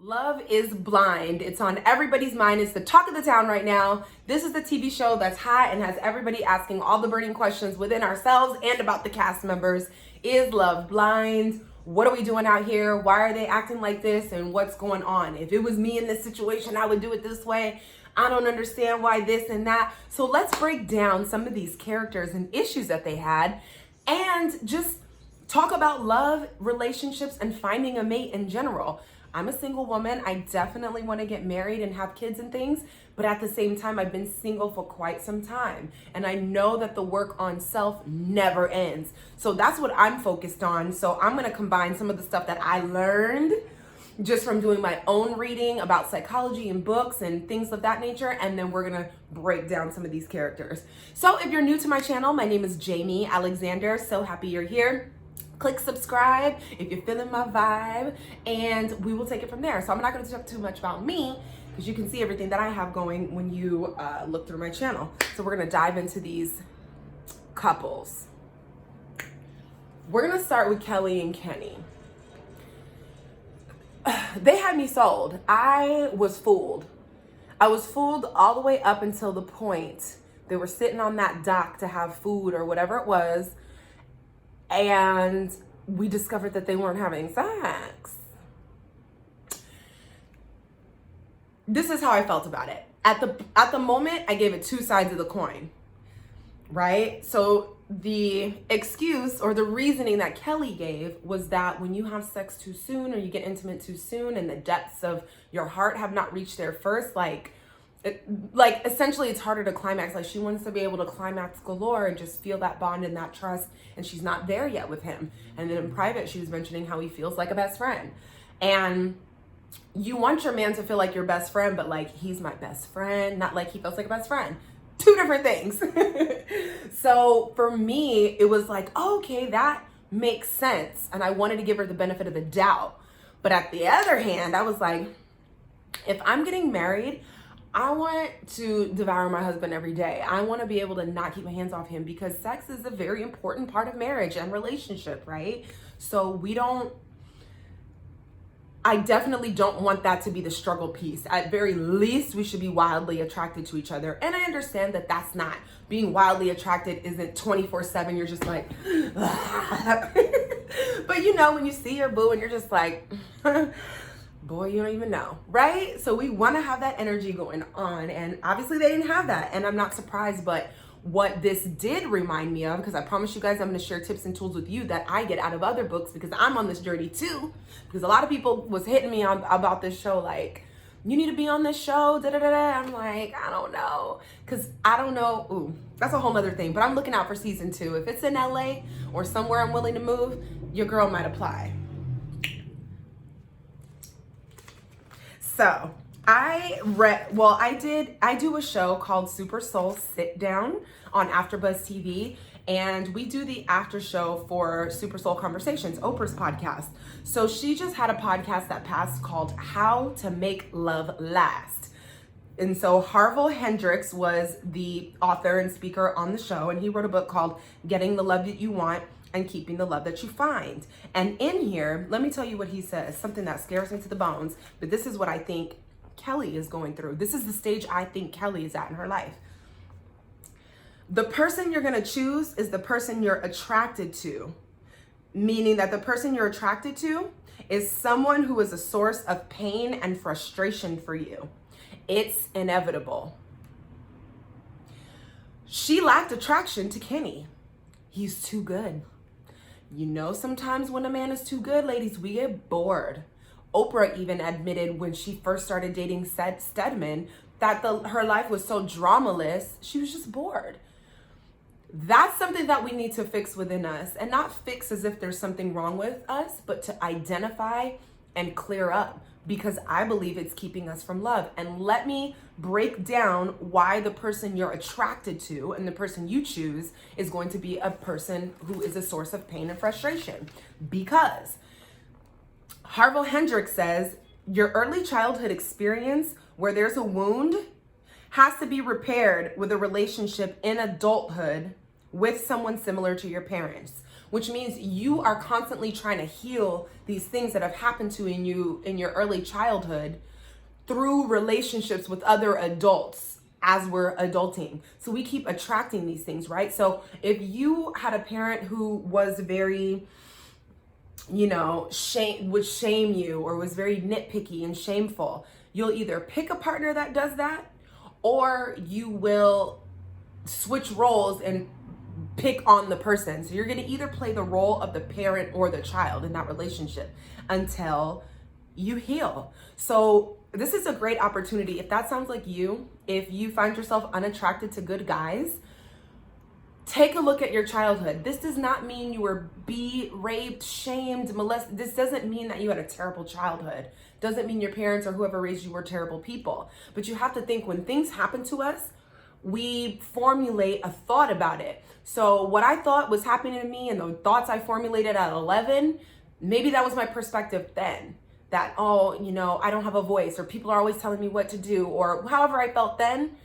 Love is Blind. It's on everybody's mind. It's the talk of the town right now. This is the TV show that's hot and has everybody asking all the burning questions within ourselves and about the cast members. Is love blind? What are we doing out here? Why are they acting like this? And what's going on? If it was me in this situation, I would do it this way. I don't understand why this and that. So let's break down some of these characters and issues that they had and just talk about love, relationships, and finding a mate in general. I'm a single woman. I definitely want to get married and have kids and things, but at the same time, I've been single for quite some time. And I know that the work on self never ends. So that's what I'm focused on. So I'm going to combine some of the stuff that I learned just from doing my own reading about psychology and books and things of that nature. And then we're going to break down some of these characters. So if you're new to my channel, my name is Jaimi Alexander. So happy you're here. Click subscribe if you're feeling my vibe, and we will take it from there. So I'm not going to talk too much about me because you can see everything that I have going when you look through my channel. So we're going to dive into these couples. We're going to start with Kelly and Kenny. They had me sold. I was fooled. I was fooled all the way up until the point they were sitting on that dock to have food or whatever it was. And we discovered that they weren't having sex. This is how I felt about it. At the moment, I gave it two sides of the coin, right? So the excuse or the reasoning that Kelly gave was that when you have sex too soon or you get intimate too soon and the depths of your heart have not reached there first, essentially it's harder to climax. Like, she wants to be able to climax galore and just feel that bond and that trust, and she's not there yet with him. And then in private, she was mentioning how he feels like a best friend. And you want your man to feel like your best friend, but like, he's my best friend, not like he feels like a best friend. Two different things. So for me, it was like, oh, okay, that makes sense. And I wanted to give her the benefit of the doubt. But at the other hand, I was like, if I'm getting married, I want to devour my husband every day. I want to be able to not keep my hands off him because sex is a very important part of marriage and relationship, right? So I definitely don't want that to be the struggle piece. At very least, we should be wildly attracted to each other. And I understand that that's not, being wildly attracted isn't 24/7. You're just like, but you know, when you see your boo and you're just like, boy, you don't even know, right? So we want to have that energy going on, and obviously they didn't have that, and I'm not surprised. But what this did remind me of, because I promise you guys I'm going to share tips and tools with you that I get out of other books, because I'm on this journey too, because a lot of people was hitting me on about this show, like, you need to be on this show, da-da-da-da. I'm like, I don't know, because I don't know. Ooh, that's a whole other thing, but I'm looking out for season 2. If it's in LA or somewhere I'm willing to move, your girl might apply. So I do a show called Super Soul Sit Down on AfterBuzz TV, and we do the after show for Super Soul Conversations, Oprah's podcast. So she just had a podcast that passed called How to Make Love Last. And so Harville Hendrix was the author and speaker on the show, and he wrote a book called Getting the Love That You Want and Keeping the Love That You Find. And in here, let me tell you what he says, something that scares me to the bones, but this is what I think Kelly is going through. This is the stage I think Kelly is at in her life. The person you're gonna choose is the person you're attracted to, meaning that the person you're attracted to is someone who is a source of pain and frustration for you. It's inevitable. She lacked attraction to Kenny. He's too good. You know, sometimes when a man is too good, ladies, we get bored. Oprah even admitted when she first started dating Stedman that her life was so dramaless, she was just bored. That's something that we need to fix within us, and not fix as if there's something wrong with us, but to identify and clear up, because I believe it's keeping us from love. And let me break down why the person you're attracted to and the person you choose is going to be a person who is a source of pain and frustration. Because Harville Hendrix says your early childhood experience where there's a wound has to be repaired with a relationship in adulthood with someone similar to your parents. which means you are constantly trying to heal these things that have happened to you in your early childhood through relationships with other adults as we're adulting. So we keep attracting these things, right? So if you had a parent who was very, would shame you or was very nitpicky and shameful, you'll either pick a partner that does that, or you will switch roles and pick on the person. So you're going to either play the role of the parent or the child in that relationship until you heal. So this is a great opportunity. If that sounds like you, if you find yourself unattracted to good guys, take a look at your childhood. This does not mean you were beat, raped, shamed, molested. This doesn't mean that you had a terrible childhood. Doesn't mean your parents or whoever raised you were terrible people. But you have to think, when things happen to us, we formulate a thought about it. So what I thought was happening to me and the thoughts I formulated at 11, maybe that was my perspective then. That, I don't have a voice, or people are always telling me what to do, or however I felt then.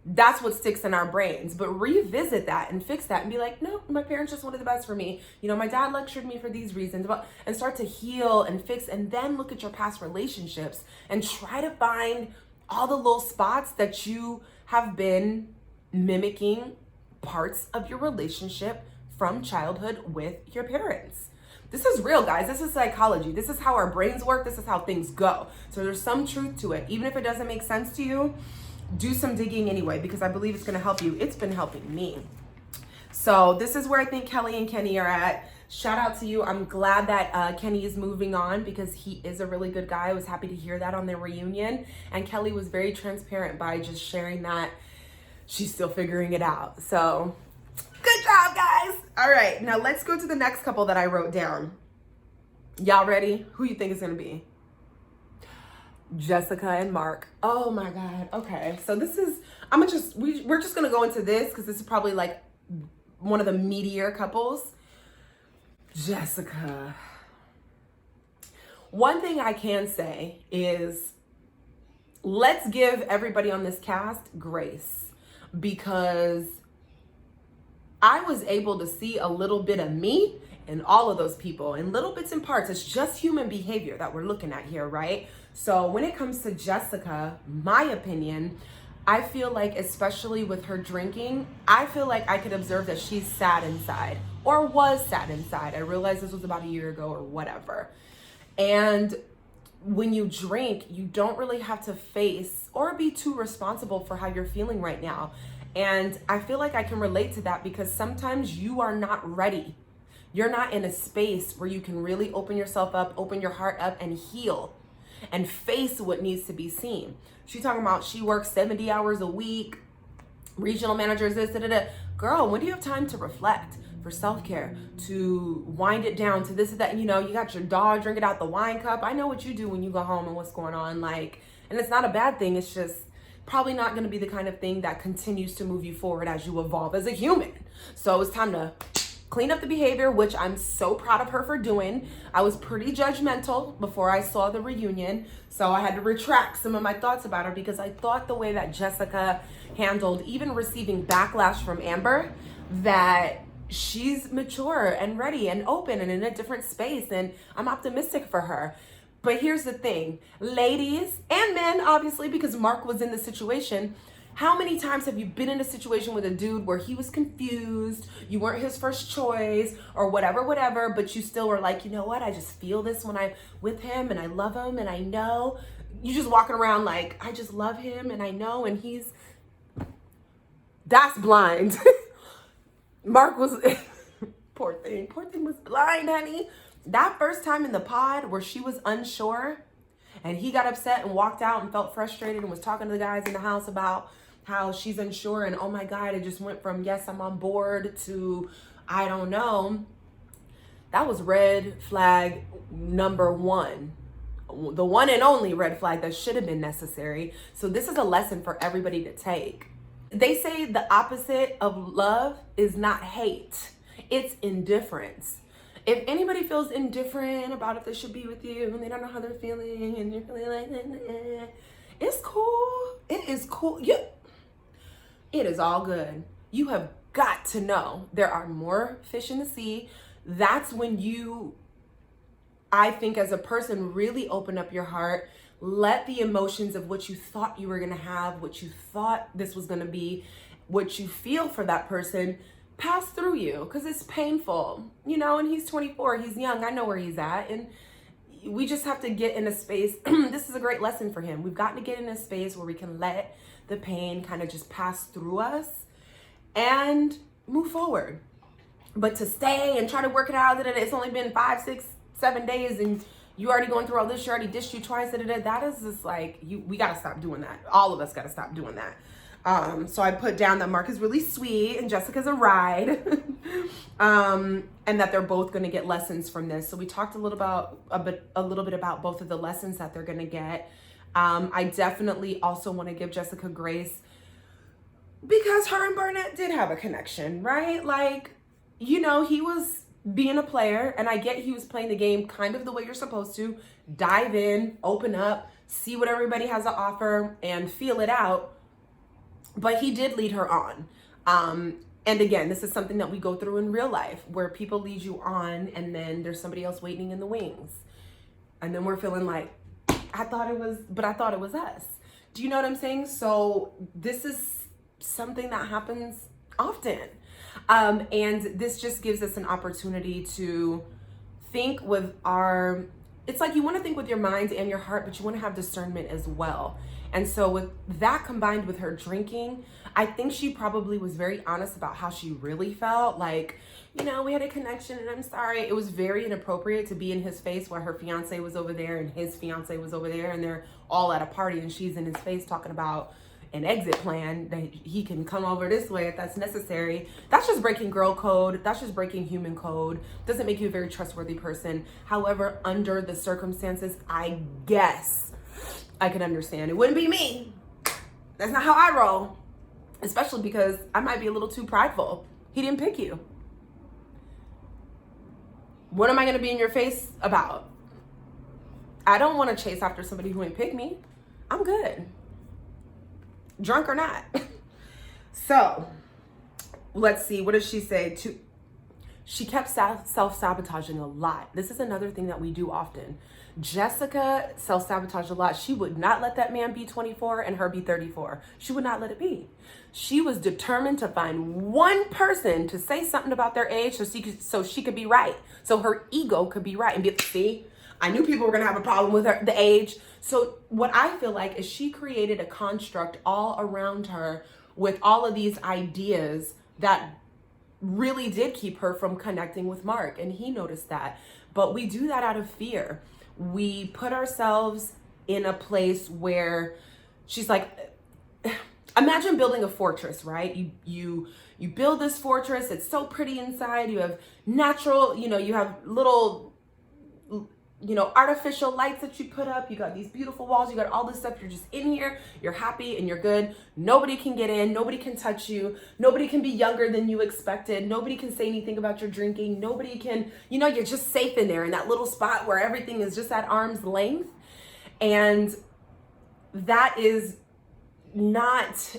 That's what sticks in our brains. But revisit that and fix that and be like, no, my parents just wanted the best for me. My dad lectured me for these reasons, and start to heal and fix, and then look at your past relationships and try to find all the little spots that you have been mimicking parts of your relationship from childhood with your parents. This is real, guys. This is psychology. This is how our brains work. This is how things go. So there's some truth to it. Even if it doesn't make sense to you, do some digging anyway, because I believe it's going to help you. It's been helping me. So this is where I think Kelly and Kenny are at. Shout out to you. I'm glad that Kenny is moving on, because he is a really good guy. I was happy to hear that on their reunion. And Kelly was very transparent by just sharing that she's still figuring it out. So good job, guys. All right, now let's go to the next couple that I wrote down. Y'all ready? Who you think is going to be? Jessica and Mark. Oh my God. Okay. So this is, we're just going to go into this because this is probably like one of the meatier couples. Jessica. One thing I can say is, let's give everybody on this cast grace, because I was able to see a little bit of me in all of those people, in little bits and parts. It's just human behavior that we're looking at here, right? So when it comes to Jessica, my opinion, I feel like, especially with her drinking, I feel like I could observe that she's sad inside, or was sad inside. I realized this was about a year ago or whatever. And when you drink, you don't really have to face or be too responsible for how you're feeling right now. And I feel like I can relate to that, because sometimes you are not ready. You're not in a space where you can really open yourself up, open your heart up, and heal and face what needs to be seen. She's talking about she works 70 hours a week, regional managers, this, da, da, da. Girl, when do you have time to reflect, for self-care, to wind it down, to this and that? You got your dog drinking out the wine cup. I know what you do when you go home and what's going on. And it's not a bad thing. It's just probably not going to be the kind of thing that continues to move you forward as you evolve as a human. So it's time to clean up the behavior, which I'm so proud of her for doing. I was pretty judgmental before I saw the reunion, so I had to retract some of my thoughts about her, because I thought the way that Jessica handled even receiving backlash from Amber, that she's mature and ready and open and in a different space, and I'm optimistic for her. But here's the thing, ladies and men, obviously, because Mark was in the situation. How many times have you been in a situation with a dude where he was confused, you weren't his first choice, or whatever, but you still were like, you know what, I just feel this when I'm with him, and I love him, and I know. You just walking around like, I just love him, and I know, and that's blind. Mark was, poor thing was blind, honey. That first time in the pod where she was unsure, and he got upset and walked out and felt frustrated and was talking to the guys in the house about how she's unsure, and oh my God, it just went from yes, I'm on board, to I don't know. That was red flag number one. The one and only red flag that should have been necessary. So this is a lesson for everybody to take. They say the opposite of love is not hate. It's indifference. If anybody feels indifferent about if they should be with you and they don't know how they're feeling and you're feeling like, it's cool. It is cool. Yeah. It is all good. You have got to know there are more fish in the sea. that's when you, I think as a person, really open up your heart, let the emotions of what you thought you were going to have, what you thought this was going to be, what you feel for that person pass through you, because it's painful, you know. And he's 24, he's young, I know where he's at, and we just have to get in a space. This is a great lesson for him. We've got to get in a space where we can let the pain kind of just pass through us and move forward. But to stay and try to work it out, that it's only been 5, 6, 7 days and you already going through all this, you already dished you twice, that is just like, we got to stop doing that. All of us got to stop doing that. So I put down that Mark is really sweet and Jessica's a ride, and that they're both going to get lessons from this. So we talked a little bit about both of the lessons that they're going to get. I definitely also want to give Jessica grace because her and Barnett did have a connection, right? Like, you know, he was being a player, and I get he was playing the game kind of the way you're supposed to. Dive in, open up, see what everybody has to offer, and feel it out. But he did lead her on. And again, this is something that we go through in real life, where people lead you on and then there's somebody else waiting in the wings. And then we're feeling like, I thought it was us. Do you know what I'm saying? So this is something that happens often. And this just gives us an opportunity to think with it's like you want to think with your mind and your heart, but you want to have discernment as well. And so with that combined with her drinking, I think she probably was very honest about how she really felt. Like, you know, we had a connection and I'm sorry. It was very inappropriate to be in his face while her fiance was over there and his fiance was over there and they're all at a party and she's in his face talking about an exit plan that he can come over this way if that's necessary. That's just breaking girl code. That's just breaking human code. Doesn't make you a very trustworthy person. However, under the circumstances, I guess I could understand. It wouldn't be me. That's not how I roll. Especially because I might be a little too prideful. He didn't pick you. What am I going to be in your face about? I don't want to chase after somebody who ain't picked me. I'm good. Drunk or not. So, let's see. What does she say? She kept self-sabotaging a lot. This is another thing that we do often. Jessica self-sabotaged a lot. She would not let that man be 24 and her be 34. She would not let it be. She was determined to find one person to say something about their age so she could be right. So her ego could be right and be, see, I knew people were going to have a problem with the age. So what I feel like is she created a construct all around her with all of these ideas that really did keep her from connecting with Mark. And he noticed that. But we do that out of fear. We put ourselves in a place where she's like, imagine building a fortress, right? You build this fortress. It's so pretty inside. You have natural, you have little, artificial lights that you put up. You got these beautiful walls. You got all this stuff. You're just in here. You're happy and you're good. Nobody can get in. Nobody can touch you. Nobody can be younger than you expected. Nobody can say anything about your drinking. Nobody can, you're just safe in there in that little spot where everything is just at arm's length. And that is not,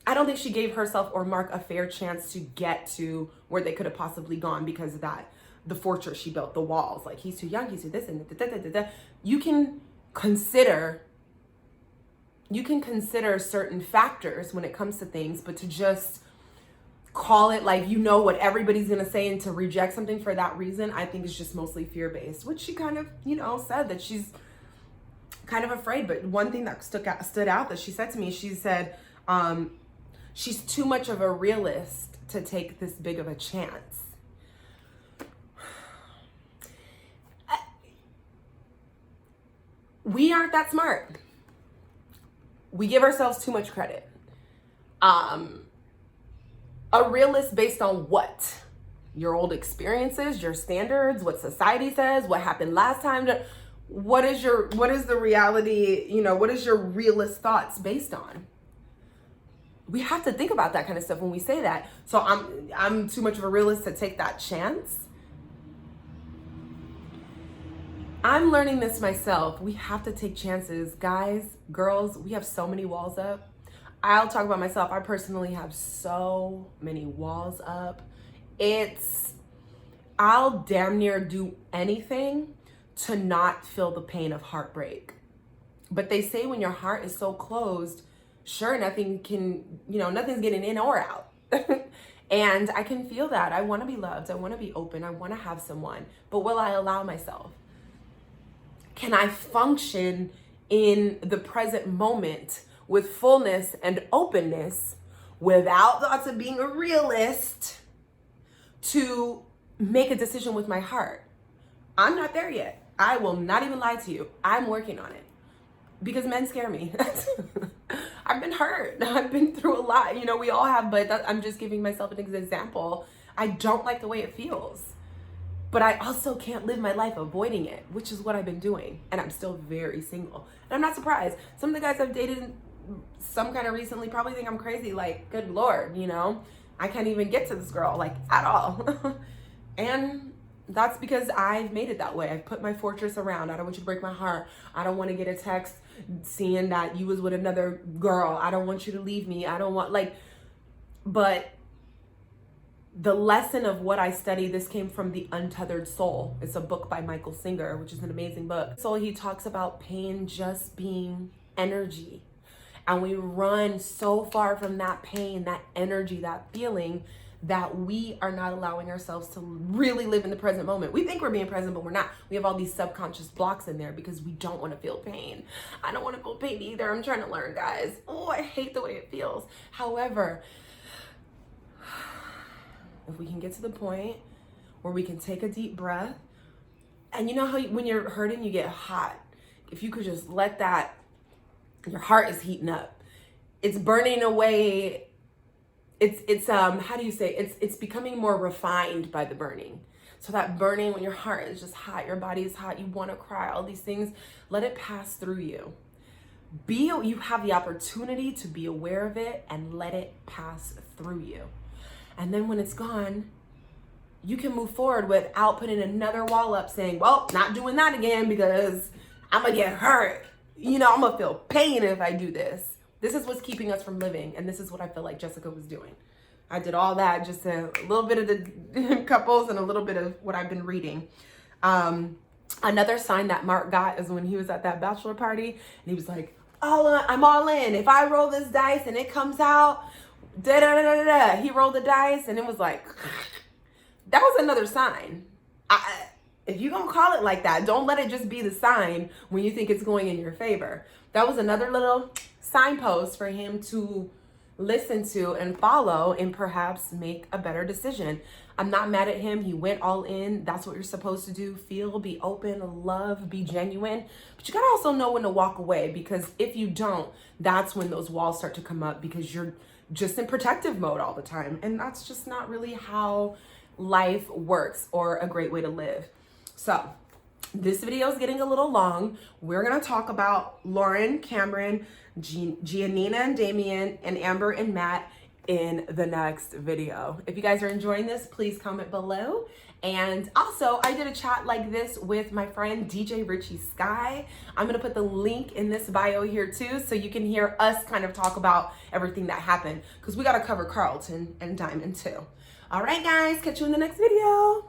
I don't think she gave herself or Mark a fair chance to get to where they could have possibly gone because of that. The fortress she built, the walls, like he's too young, he's too this and da. You can consider certain factors when it comes to things, but to just call it like what everybody's gonna say and to reject something for that reason, I think is just mostly fear-based, which she kind of said that she's kind of afraid. But one thing that stood out that she said to me, she said she's too much of a realist to take this big of a chance. We aren't that smart. We give ourselves too much credit. A realist based on what? Your old experiences, your standards, what society says, what happened last time. What is the reality, what is your realist thoughts based on? We have to think about that kind of stuff when we say that. So I'm too much of a realist to take that chance. I'm learning this myself. We have to take chances. Guys, girls, we have so many walls up. I'll talk about myself. I personally have so many walls up. It's I'll damn near do anything to not feel the pain of heartbreak. But they say when your heart is so closed, sure, nothing can, nothing's getting in or out. And I can feel that. I want to be loved. I want to be open. I want to have someone. But will I allow myself? Can I function in the present moment with fullness and openness without thoughts of being a realist to make a decision with my heart? I'm not there yet. I will not even lie to you. I'm working on it because men scare me. I've been hurt. I've been through a lot. We all have, but I'm just giving myself an example. I don't like the way it feels, but I also can't live my life avoiding it, which is what I've been doing. And I'm still very single. And I'm not surprised. Some of the guys I've dated some kind of recently probably think I'm crazy. Like, good Lord, I can't even get to this girl, like, at all. And that's because I've made it that way. I've put my fortress around. I don't want you to break my heart. I don't want to get a text seeing that you was with another girl. I don't want you to leave me. I don't want, but the lesson of what I study, this came from The Untethered Soul. It's a book by Michael Singer, which is an amazing book. So he talks about pain just being energy. And we run so far from that pain, that energy, that feeling, that we are not allowing ourselves to really live in the present moment. We think we're being present, but we're not. We have all these subconscious blocks in there because we don't want to feel pain. I don't want to feel pain either. I'm trying to learn, guys. Oh, I hate the way it feels. However, if we can get to the point where we can take a deep breath, and you know how when you're hurting, you get hot. If you could just let that, your heart is heating up. It's burning away. It's how do you say, it's becoming more refined by the burning. So that burning, when your heart is just hot, your body is hot, you want to cry, all these things, let it pass through you. You have the opportunity to be aware of it and let it pass through you. And then when it's gone, you can move forward without putting another wall up saying, well, not doing that again because I'm gonna get hurt. I'm gonna feel pain if I do this. This is what's keeping us from living. And this is what I feel like Jessica was doing. I did all that, just a little bit of the couples and a little bit of what I've been reading. Another sign that Mark got is when he was at that bachelor party and he was like, I'm all in. If I roll this dice and it comes out, da da da da da. He rolled the dice and it was like, that was another sign. If you're gonna call it like that, don't let it just be the sign when you think it's going in your favor. That was another little signpost for him to listen to and follow and perhaps make a better decision. I'm not mad at him. He went all in. That's what you're supposed to do. Feel, be open, love, be genuine. But you gotta also know when to walk away, because if you don't, that's when those walls start to come up because you're just in protective mode all the time. And that's just not really how life works or a great way to live. So this video is getting a little long. We're gonna talk about Lauren, Cameron, Giannina and Damien, and Amber and Matt in the next video. If you guys are enjoying this, please comment below. And also, I did a chat like this with my friend DJ Richie Sky. I'm gonna put the link in this bio here too, so you can hear us kind of talk about everything that happened, because we gotta cover Carlton and Diamond too. All right, guys, catch you in the next video.